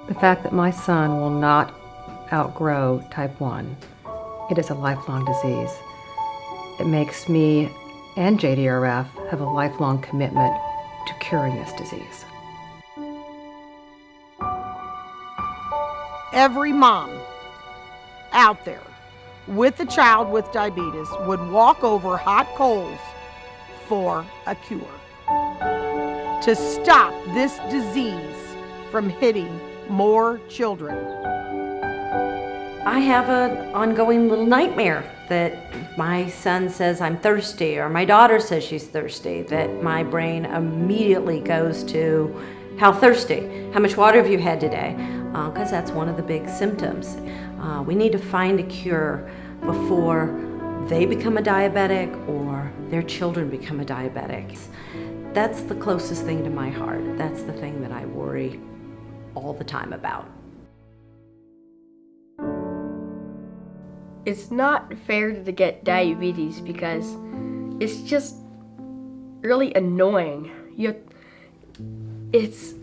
The fact that my son will not outgrow type 1, it is a lifelong disease. It makes me and JDRF have a lifelong commitment to curing this disease. Every mom out there with a child with diabetes would walk over hot coals for a cure to stop this disease from hitting more children. I have an ongoing little nightmare that my son says I'm thirsty, or my daughter says she's thirsty, that my brain immediately goes to how thirsty, how much water have you had today? Because that's one of the big symptoms. We need to find a cure before they become a diabetic or their children become a diabetic. That's the closest thing to my heart. That's the thing that I worry all the time about. It's not fair to get diabetes because it's just really annoying. It's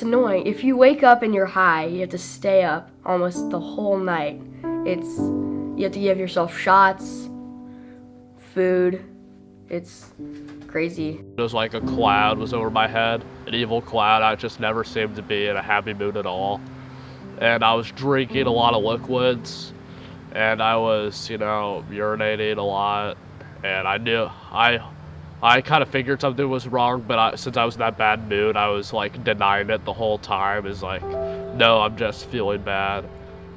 annoying. If you wake up and you're high, you have to stay up almost the whole night. You have to give yourself shots, food. It's crazy. It was like a cloud was over my head, an evil cloud. I just never seemed to be in a happy mood at all. And I was drinking a lot of liquids, and I was, urinating a lot. And I knew, I kind of figured something was wrong, but since I was in that bad mood, I was like denying it the whole time. It's like, no, I'm just feeling bad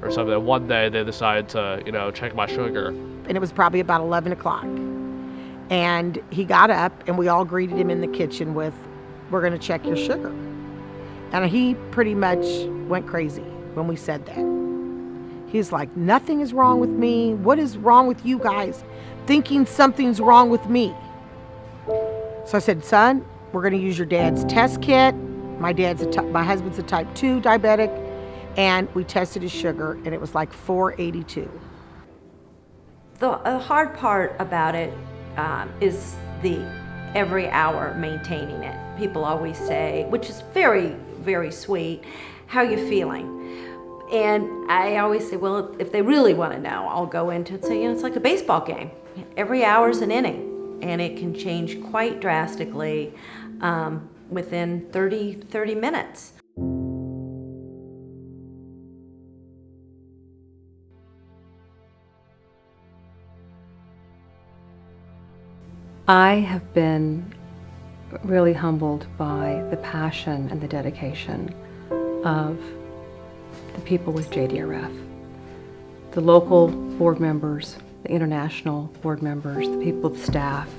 or something. And one day they decided to, check my sugar. And it was probably about 11 o'clock. And he got up and we all greeted him in the kitchen with, "We're gonna check your sugar." And he pretty much went crazy when we said that. He's like, "Nothing is wrong with me. What is wrong with you guys thinking something's wrong with me?" So I said, "Son, we're going to use your dad's test kit. My husband's a type 2 diabetic." And we tested his sugar and it was like 482. The hard part about it is the every hour maintaining it. People always say, which is very, very sweet, "How are you feeling?" And I always say, well, if they really want to know, I'll go into it and say, it's like a baseball game. Every hour is an inning. And it can change quite drastically within 30 minutes. I have been really humbled by the passion and the dedication of the people with JDRF, the local board members, the international board members, the people, the staff.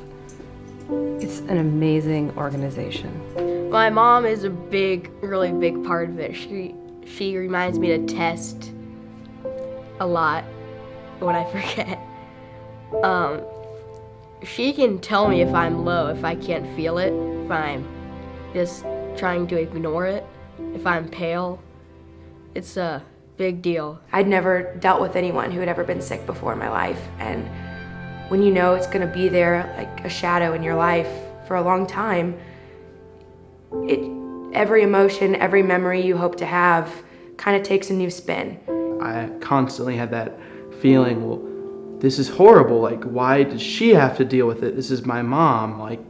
It's an amazing organization. My mom is a really big part of it. She reminds me to test a lot when I forget. She can tell me if I'm low, if I can't feel it, if I'm just trying to ignore it, if I'm pale. It's a big deal. I'd never dealt with anyone who had ever been sick before in my life, and when you know it's going to be there like a shadow in your life for a long time, every emotion, every memory you hope to have kind of takes a new spin. I constantly had that feeling, well, this is horrible. Like, why does she have to deal with it? This is my mom. Like,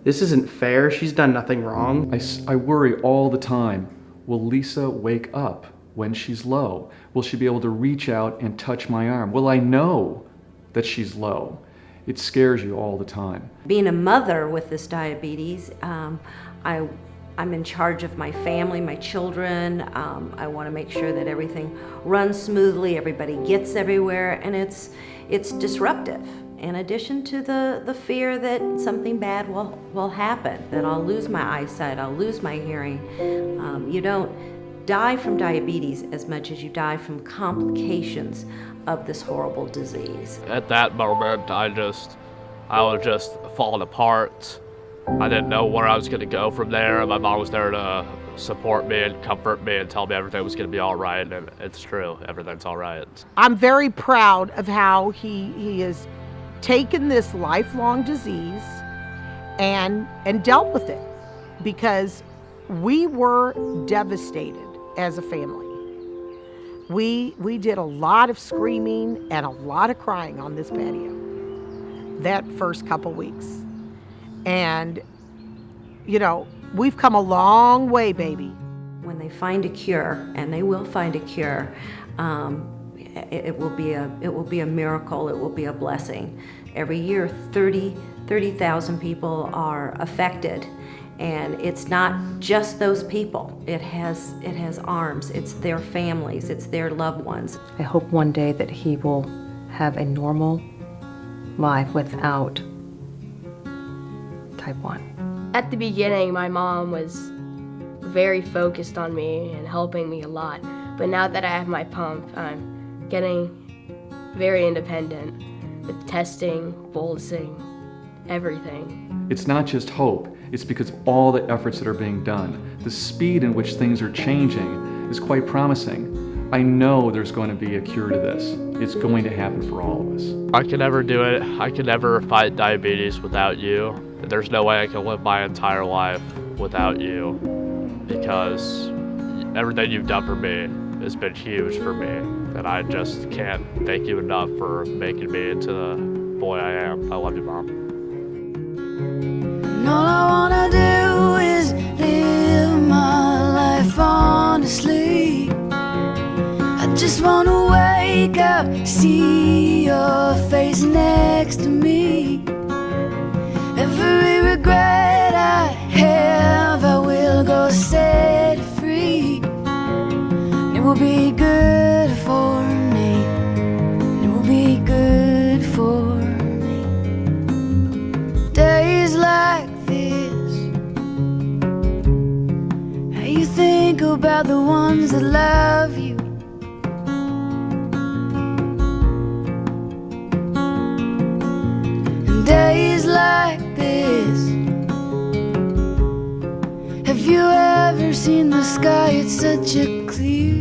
this isn't fair. She's done nothing wrong. I worry all the time. Will Lisa wake up when she's low? Will she be able to reach out and touch my arm? Will I know that she's low? It scares you all the time. Being a mother with this diabetes, I'm in charge of my family, my children. I want to make sure that everything runs smoothly, everybody gets everywhere, and it's disruptive. In addition to the fear that something bad will happen, that I'll lose my eyesight, I'll lose my hearing. You don't die from diabetes as much as you die from complications of this horrible disease. At that moment, I was just falling apart. I didn't know where I was going to go from there. My mom was there to support me and comfort me and tell me everything was going to be all right, and it's true. Everything's all right. I'm very proud of how he has taken this lifelong disease and dealt with it, because We were devastated as a family. We did a lot of screaming and a lot of crying on this patio that first couple weeks. And, you know, we've come a long way, baby. When they find a cure, and they will find a cure, it will be a miracle. It will be a blessing. Every year, 30,000 people are affected, and it's not just those people. It has arms. It's their families. It's their loved ones. I hope one day that he will have a normal life without type 1. At the beginning, my mom was very focused on me and helping me a lot. But now that I have my pump, I'm getting very independent with testing, bolusing, everything. It's not just hope, it's because of all the efforts that are being done. The speed in which things are changing is quite promising. I know there's going to be a cure to this. It's going to happen for all of us. I can never do it. I can never fight diabetes without you. There's no way I can live my entire life without you, because everything you've done for me has been huge for me, and I just can't thank you enough for making me into the boy I am. I love you, Mom. And all I wanna do is live my life honestly. I just wanna wake up, see your face next to me. Every regret I have, I will go set it free. It will be good for me. It will be good for me. Days like this, how you think about the ones that love you. And days like this, have you ever seen the sky? It's such a clear